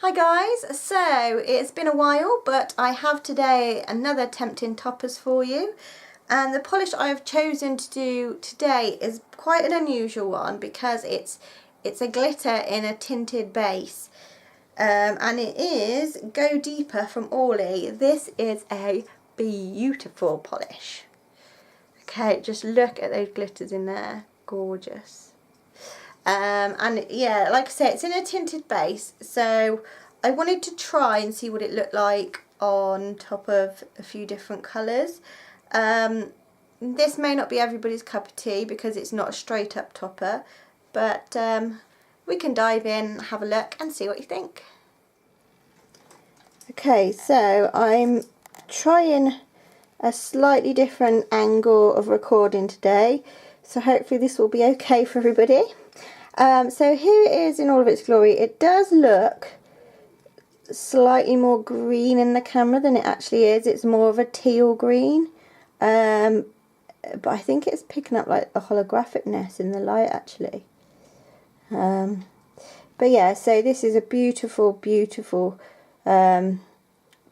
Hi guys, so it's been a while, but I have today another tempting toppers for you, and the polish I've chosen to do today is quite an unusual one because it's a glitter in a tinted base, and it is Go Deeper from Orly. This is a beautiful polish. Okay, just look at those glitters in there, gorgeous. And yeah, like I said, it's in a tinted base, so I wanted to try and see what it looked like on top of a few different colours. This may not be everybody's cup of tea because it's not a straight up topper, but we can dive in, have a look and see what you think. Okay, so I'm trying a slightly different angle of recording today, so hopefully this will be okay for everybody. So here it is in all of its glory. It does look slightly more green in the camera than it actually is. It's more of a teal green, but I think it's picking up like a holographicness in the light actually. But yeah, so this is a beautiful, beautiful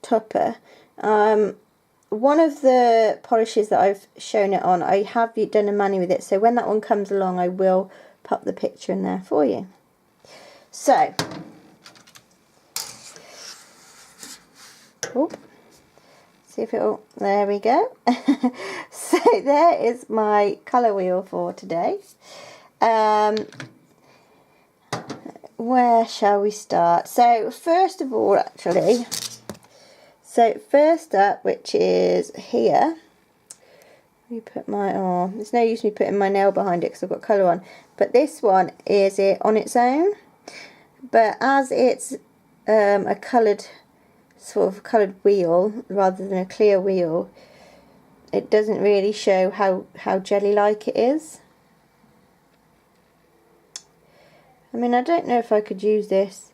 topper. One of the polishes that I've shown it on, I have done a mani with it, so when that one comes along I will pop the picture in there for you. So, see if it'll, there we go. So there is my colour wheel for today. Where shall we start? So first of all, actually, so first up, which is here, we put my, oh, there's no use me putting my nail behind it because I've got colour on, but this one is it on its own, but as it's a coloured, sort of coloured wheel rather than a clear wheel, it doesn't really show how jelly-like it is. I mean, I don't know if I could use this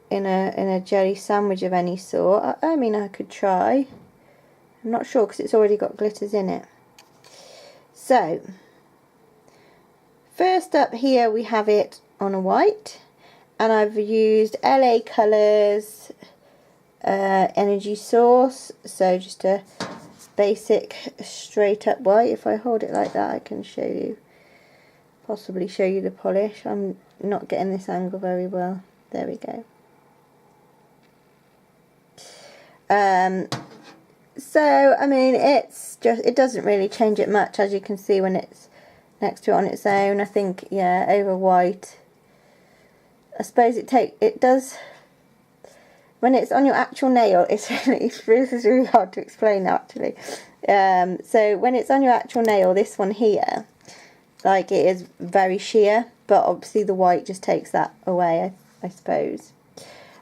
in a jelly sandwich of any sort. I mean, I could try. I'm not sure because it's already got glitters in it. So, first up here we have it on a white, and I've used LA Colours Energy Source, so just a basic straight up white. If I hold it like that I can show you, possibly show you the polish. I'm not getting this angle very well. There we go. So, I mean, it's just, it doesn't really change it much, as you can see when it's next to it on its own. I think, yeah, over white. I suppose it does, when it's on your actual nail, this is really hard to explain actually. So when it's on your actual nail, this one here, like, it is very sheer, but obviously the white just takes that away, I suppose.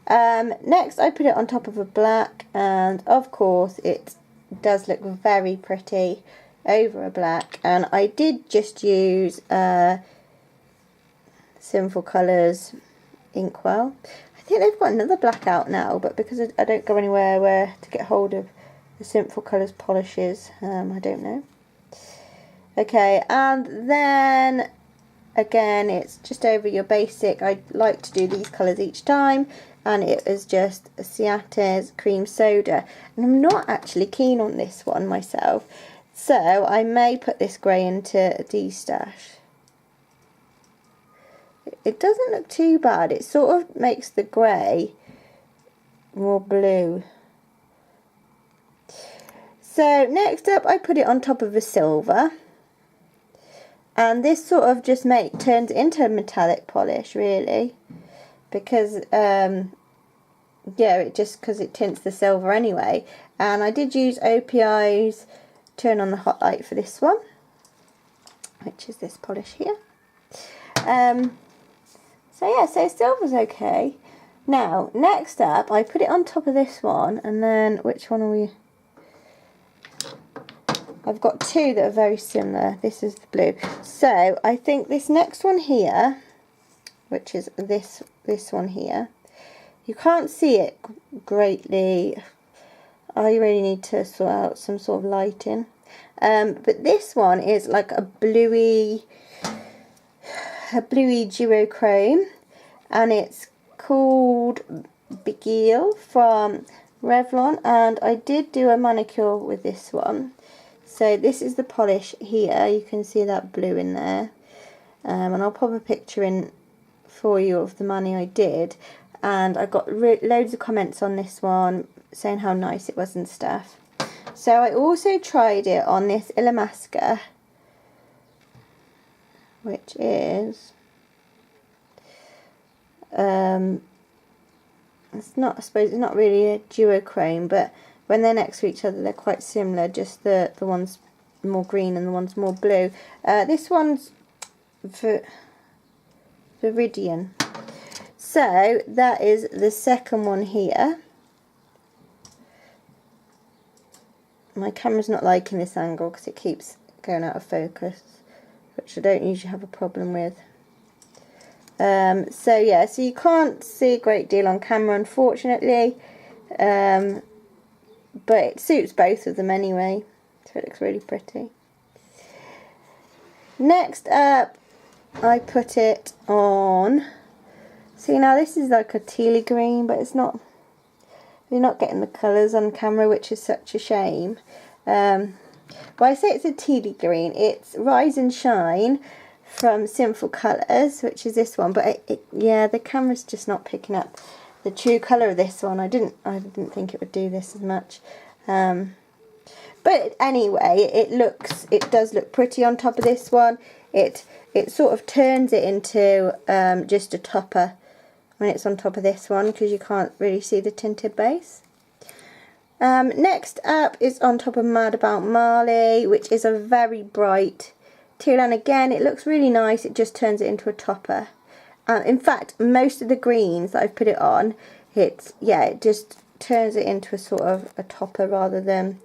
Next I put it on top of a black, and of course it does look very pretty over a black, and I did just use Sinful Colours Inkwell. I think they've got another black out now, but because I don't go anywhere where to get hold of the Sinful Colours polishes, I don't know. Okay, and then again it's just over your basic. I like to do these colours each time, and it is just Ciates Cream Soda, and I'm not actually keen on this one myself, so I may put this grey into D-Stash. It doesn't look too bad. It sort of makes the grey more blue. So next up I put it on top of a silver, and this sort of just turns into a metallic polish really, because yeah, it just, because it tints the silver anyway. And I did use OPI's Turn on the Hot Light for this one, which is this polish here. So yeah, so silver's okay. Now next up I put it on top of this one, and then which one are we? I've got two that are very similar. This is the blue. So I think this next one here, which is this one here, you can't see it greatly. I really need to sort out some sort of lighting. But this one is like a bluey duochrome, and it's called Beguile from Revlon, and I did do a manicure with this one. So this is the polish here. You can see that blue in there. And I'll pop a picture in for you of the mani I did. And I got loads of comments on this one saying how nice it was and stuff. So I also tried it on this Illamasqua, which is it's not, I suppose it's not really a duochrome, but when they're next to each other they're quite similar, just the one's more green and the one's more blue. This one's Viridian. So that is the second one here. My camera's not liking this angle because it keeps going out of focus, which I don't usually have a problem with. So yeah, so you can't see a great deal on camera, unfortunately, but it suits both of them anyway, so it looks really pretty. Next up, I put it on. See, now this is like a tealy green, but it's not. You're not getting the colours on camera, which is such a shame. Well, I say it's a tealy green. It's Rise and Shine from Sinful Colours, which is this one. But yeah, the camera's just not picking up the true colour of this one. I didn't think it would do this as much. But anyway, it does look pretty on top of this one. It sort of turns it into just a topper when it's on top of this one, because you can't really see the tinted base. Next up is on top of Mad About Marley, which is a very bright teal, and again it looks really nice. It just turns it into a topper. In fact, most of the greens that I've put it on, it just turns it into a sort of a topper rather than.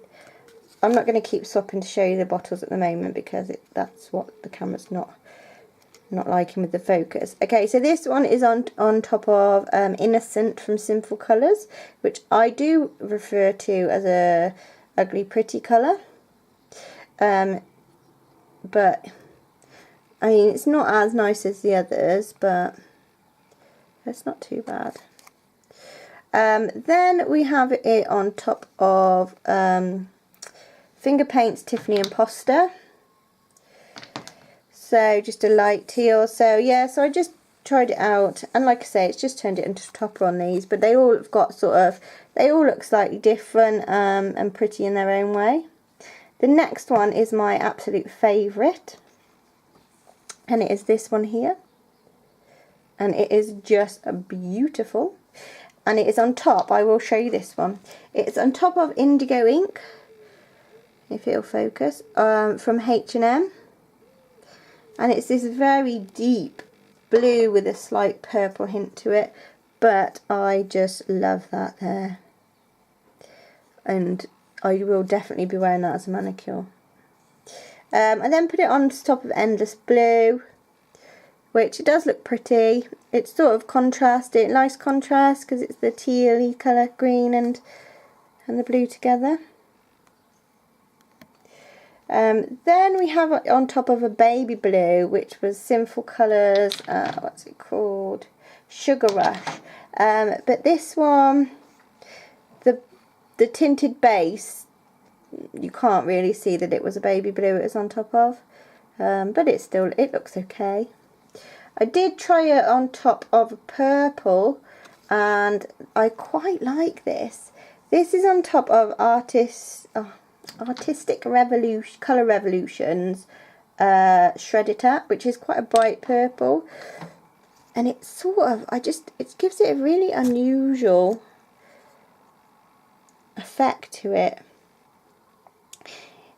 I'm not going to keep swapping to show you the bottles at the moment because that's what the camera's not liking with the focus. Okay, so this one is on top of Innocent from Sinful Colours, which I do refer to as a ugly pretty colour. But I mean, it's not as nice as the others, but it's not too bad. Then we have it on top of Finger Paints Tiffany Imposter. So just a light teal. So yeah, so I just tried it out, and like I say, it's just turned it into a topper on these, but they all have got they all look slightly different and pretty in their own way. The next one is my absolute favourite, and it is this one here, and it is just beautiful, and it is on top. I will show you this one. It's on top of Indigo Ink, if it'll focus, from H&M. And it's this very deep blue with a slight purple hint to it, but I just love that there. And I will definitely be wearing that as a manicure. I then put it on top of Endless Blue, which it does look pretty. It's sort of contrasted, nice contrast, because it's the tealy colour green and the blue together. Then we have it on top of a baby blue, which was Sinful Colours, what's it called? Sugar Rush. But this one, the tinted base, you can't really see that it was a baby blue it was on top of. But it looks okay. I did try it on top of a purple, and I quite like this. This is on top of Artistic Revolution, Colour Revolutions Shredder, which is quite a bright purple, and it's sort of, it gives it a really unusual effect to it.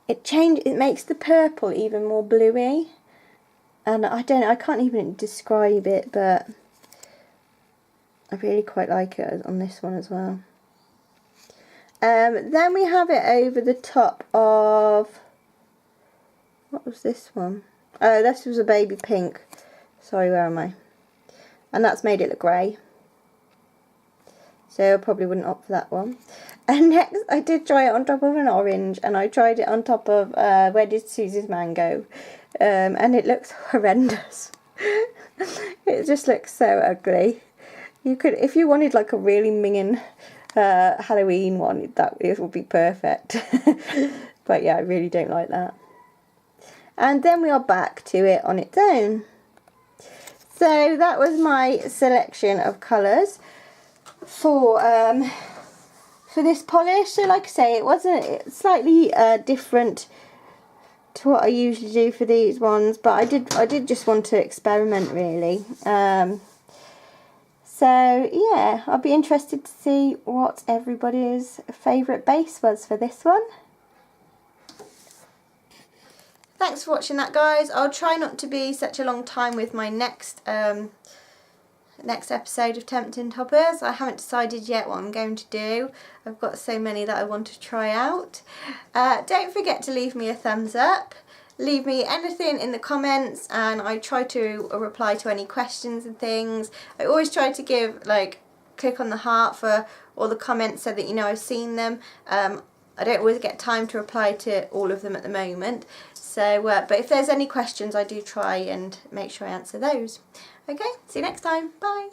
It makes the purple even more bluey, and I can't even describe it, but I really quite like it on this one as well. Then we have it over the top of, what was this one? Oh, this was a baby pink. Sorry, where am I? And that's made it look grey. So I probably wouldn't opt for that one. And next, I did try it on top of an orange, and I tried it on top of Where Did Susie's Man Go? And it looks horrendous. It just looks so ugly. You could, if you wanted like a really minging Halloween one, that it would be perfect. But yeah, I really don't like that. And then we are back to it on its own. So that was my selection of colours for this polish. So like I say, it wasn't slightly different to what I usually do for these ones, but I did just want to experiment really. So yeah, I'll be interested to see what everybody's favourite base was for this one. Thanks for watching that, guys. I'll try not to be such a long time with my next next episode of Tempting Toppers. I haven't decided yet what I'm going to do. I've got so many that I want to try out. Don't forget to leave me a thumbs up. Leave me anything in the comments, and I try to reply to any questions and things. I always try to give, like, click on the heart for all the comments so that you know I've seen them. I don't always get time to reply to all of them at the moment. So, but if there's any questions, I do try and make sure I answer those. Okay, see you next time. Bye.